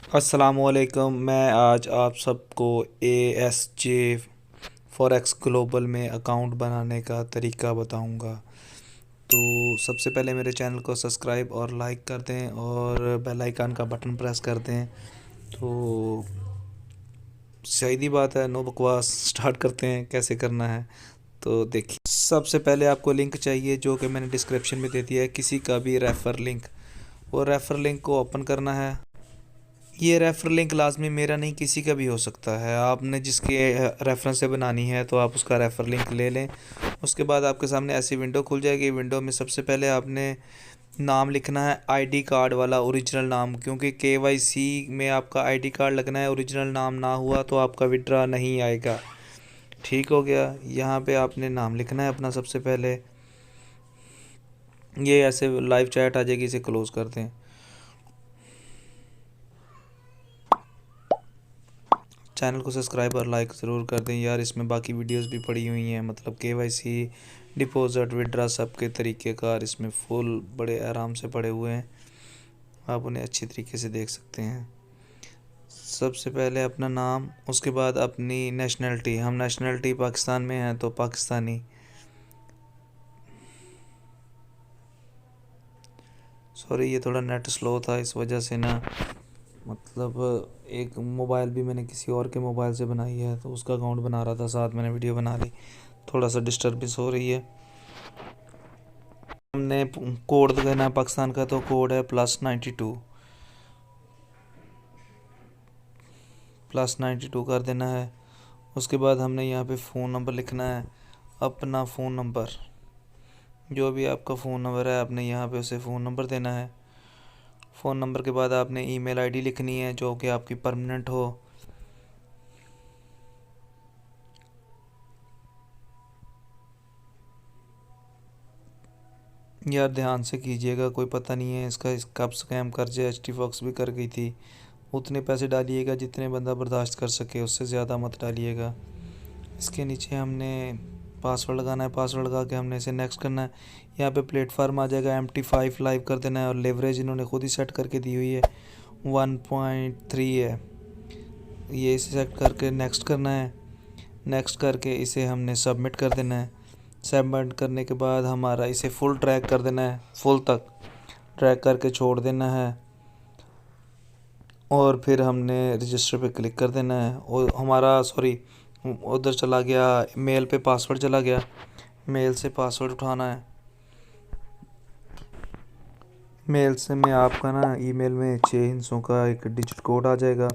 अस्सलामुअलैकुम। मैं आज आप सबको ASJ फॉरेक्स ग्लोबल में अकाउंट बनाने का तरीका बताऊंगा। तो सबसे पहले मेरे चैनल को सब्सक्राइब और लाइक कर दें और बेल आइकन का बटन प्रेस कर दें। तो सीधी बात है, नो बकवास, स्टार्ट करते हैं कैसे करना है। तो देखिए, सबसे पहले आपको लिंक चाहिए जो कि मैंने डिस्क्रिप्शन में दे दिया है, किसी का भी रेफ़र लिंक। वो रेफ़र लिंक को ओपन करना है। ये रेफर लिंक लाजमी मेरा नहीं, किसी का भी हो सकता है। आपने जिसके रेफरेंस से बनानी है तो आप उसका रेफर लिंक ले लें। उसके बाद आपके सामने ऐसी विंडो खुल जाएगी। विंडो में सबसे पहले आपने नाम लिखना है आईडी कार्ड वाला, ओरिजिनल नाम, क्योंकि KYC में आपका आईडी कार्ड लगना है। ओरिजिनल नाम ना हुआ तो आपका विड्रा नहीं आएगा। ठीक हो गया। यहाँ पे आपने नाम लिखना है अपना सबसे पहले। ये ऐसे लाइव चैट आ जाएगी, इसे क्लोज़ कर दें। चैनल को सब्सक्राइब और लाइक ज़रूर कर दें यार, इसमें बाकी वीडियोस भी पड़ी हुई हैं, मतलब KYC, डिपॉजिट, विड्रा, सब के तरीक़ेकार इसमें फुल बड़े आराम से पड़े हुए हैं। आप उन्हें अच्छी तरीके से देख सकते हैं। सबसे पहले अपना नाम, उसके बाद अपनी नेशनलिटी। हम नेशनलिटी पाकिस्तान में हैं तो पाकिस्तानी। सॉरी, ये थोड़ा नेट स्लो था, इस वजह से ना, मतलब एक मोबाइल भी मैंने किसी और के मोबाइल से बनाई है तो उसका अकाउंट बना रहा था, साथ मैंने वीडियो बना ली। थोड़ा सा डिस्टर्बेंस हो रही है। हमने कोड देना है पाकिस्तान का, तो कोड है +92। +92 कर देना है। उसके बाद हमने यहाँ पे फ़ोन नंबर लिखना है, अपना फ़ोन नंबर। जो भी आपका फ़ोन नंबर है आपने यहाँ पे उसे फ़ोन नंबर देना है। फ़ोन नंबर के बाद आपने ईमेल आईडी लिखनी है जो कि आपकी परमानेंट हो। यार ध्यान से कीजिएगा, कोई पता नहीं है इसका कब स्कैम कर जाए। HT Fox भी कर गई थी। उतने पैसे डालिएगा जितने बंदा बर्दाश्त कर सके, उससे ज़्यादा मत डालिएगा। इसके नीचे हमने पासवर्ड लगाना है। पासवर्ड लगा के हमने इसे नेक्स्ट करना है। यहाँ पे प्लेटफार्म आ जाएगा, MT5 लाइव कर देना है और लेवरेज इन्होंने खुद ही सेट करके दी हुई है, 1.3 है। ये इसे सेट करके नेक्स्ट करना है। नेक्स्ट करके इसे हमने सबमिट कर देना है। सबमिट करने के बाद हमारा इसे फुल ट्रैक कर देना है, फुल तक ट्रैक करके छोड़ देना है और फिर हमने रजिस्टर पे क्लिक कर देना है। और हमारा सॉरी उधर चला गया, मेल पे पासवर्ड चला गया। मेल से पासवर्ड उठाना है। मेल से में आपका ना ईमेल में 6 हिस्सों का एक डिजिट कोड आ जाएगा।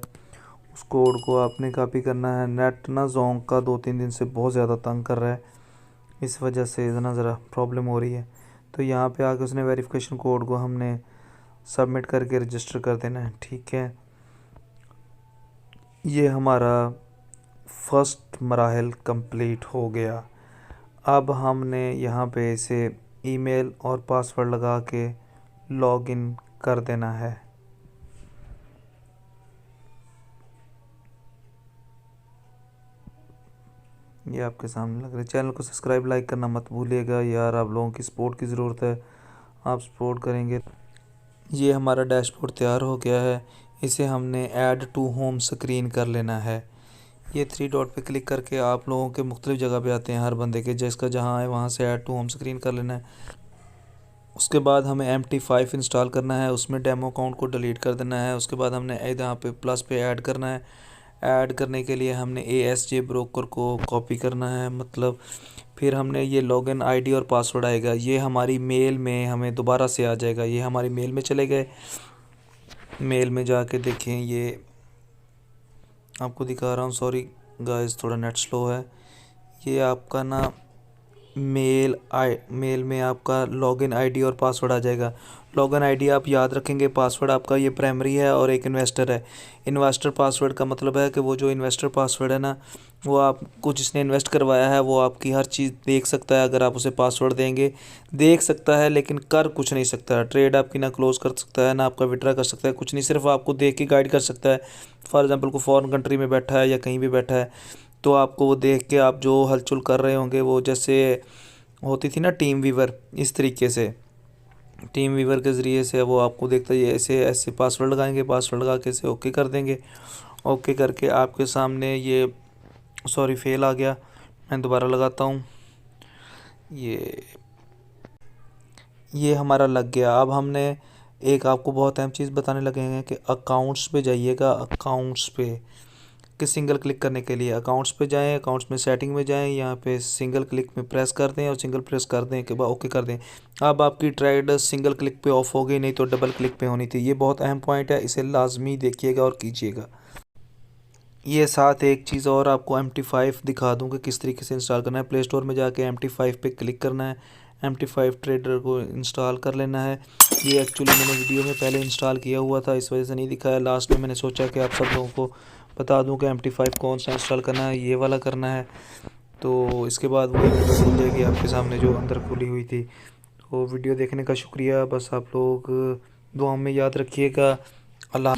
उस कोड को आपने कॉपी करना है। नेट ना जोंक का 2-3 दिन से बहुत ज़्यादा तंग कर रहा है, इस वजह से इतना ज़रा प्रॉब्लम हो रही है। तो यहाँ पे आके उसने वेरिफिकेशन कोड को हमने सबमिट करके रजिस्टर कर देना है। ठीक है, ये हमारा फर्स्ट मराहल कंप्लीट हो गया। अब हमने यहाँ पे इसे ईमेल और पासवर्ड लगा के लॉगिन कर देना है। ये आपके सामने लग रहा है। चैनल को सब्सक्राइब लाइक करना मत भूलिएगा यार, आप लोगों की सपोर्ट की ज़रूरत है। आप सपोर्ट करेंगे। ये हमारा डैशबोर्ड तैयार हो गया है। इसे हमने ऐड टू होम स्क्रीन कर लेना है। ये 3 डॉट पे क्लिक करके आप लोगों के मुख्तलिफ जगह पे आते हैं, हर बंदे के जिसका जहाँ है वहाँ से ऐड टू होम स्क्रीन कर लेना है। उसके बाद हमें MT5 इंस्टॉल करना है, उसमें डेमो अकाउंट को डिलीट कर देना है। उसके बाद हमने यहाँ पे प्लस पे ऐड करना है। ऐड करने के लिए हमने ASJ ब्रोकर को कॉपी करना है, मतलब फिर हमने ये लॉगिन आईडी और पासवर्ड आएगा, ये हमारी मेल में हमें दोबारा से आ जाएगा। ये हमारी मेल में चले गए। मेल में जाके देखें, ये आपको दिखा रहा हूँ। सॉरी गाइस, थोड़ा नेट स्लो है। ये आपका ना मेल में आपका लॉगिन आईडी और पासवर्ड आ जाएगा। लॉगिन आईडी आप याद रखेंगे, पासवर्ड आपका ये प्राइमरी है और एक इन्वेस्टर है। इन्वेस्टर पासवर्ड का मतलब है कि वो जो इन्वेस्टर पासवर्ड है ना, वो आपको जिसने इन्वेस्ट करवाया है वो आपकी हर चीज़ देख सकता है। अगर आप उसे पासवर्ड देंगे, देख सकता है लेकिन कर कुछ नहीं सकता। ट्रेड आपकी ना क्लोज कर सकता है, ना आपका विड्रा कर सकता है, कुछ नहीं, सिर्फ आपको देख के गाइड कर सकता है। फॉर एग्जांपल को फॉरेन कंट्री में बैठा है या कहीं भी बैठा है, तो आपको वो देख के आप जो हलचल कर रहे होंगे, वो जैसे होती थी ना टीम वीवर, इस तरीके से टीम वीवर के ज़रिए से वो आपको देखता है। ऐसे ऐसे पासवर्ड लगाएंगे, पासवर्ड लगा के इसे ओके कर देंगे। ओके करके आपके सामने ये सॉरी फेल आ गया, मैं दोबारा लगाता हूँ। ये हमारा लग गया। अब हमने एक आपको बहुत अहम चीज़ बताने लगे हैं कि अकाउंट्स पे जाइएगा। अकाउंट्स पे कि सिंगल क्लिक करने के लिए अकाउंट्स पे जाएं, अकाउंट्स में सेटिंग में जाएं, यहाँ पे सिंगल क्लिक में प्रेस कर दें और सिंगल प्रेस कर दें के बाद ओके कर दें। अब आपकी ट्रेड सिंगल क्लिक पे ऑफ हो गई, नहीं तो डबल क्लिक पे होनी थी। ये बहुत अहम पॉइंट है, इसे लाजमी देखिएगा और कीजिएगा। ये साथ एक चीज़ और आपको MT5 दिखा दूँ कि किस तरीके से इंस्टॉल करना है। प्ले स्टोर में जाके MT5 पे क्लिक करना है, MT5 ट्रेडर को इंस्टॉल कर लेना है। ये एक्चुअली मैंने वीडियो में पहले इंस्टॉल किया हुआ था, इस वजह से नहीं दिखाया। लास्ट में मैंने सोचा कि आप सब लोगों को बता दूं कि MT5 कौन सा इंस्टॉल करना है, ये वाला करना है। तो इसके बाद वो वीडियो खुल जाएगी आपके सामने जो अंदर खुली हुई थी। तो वीडियो देखने का शुक्रिया। बस आप लोग दुआ में याद रखिएगा। अल्लाह।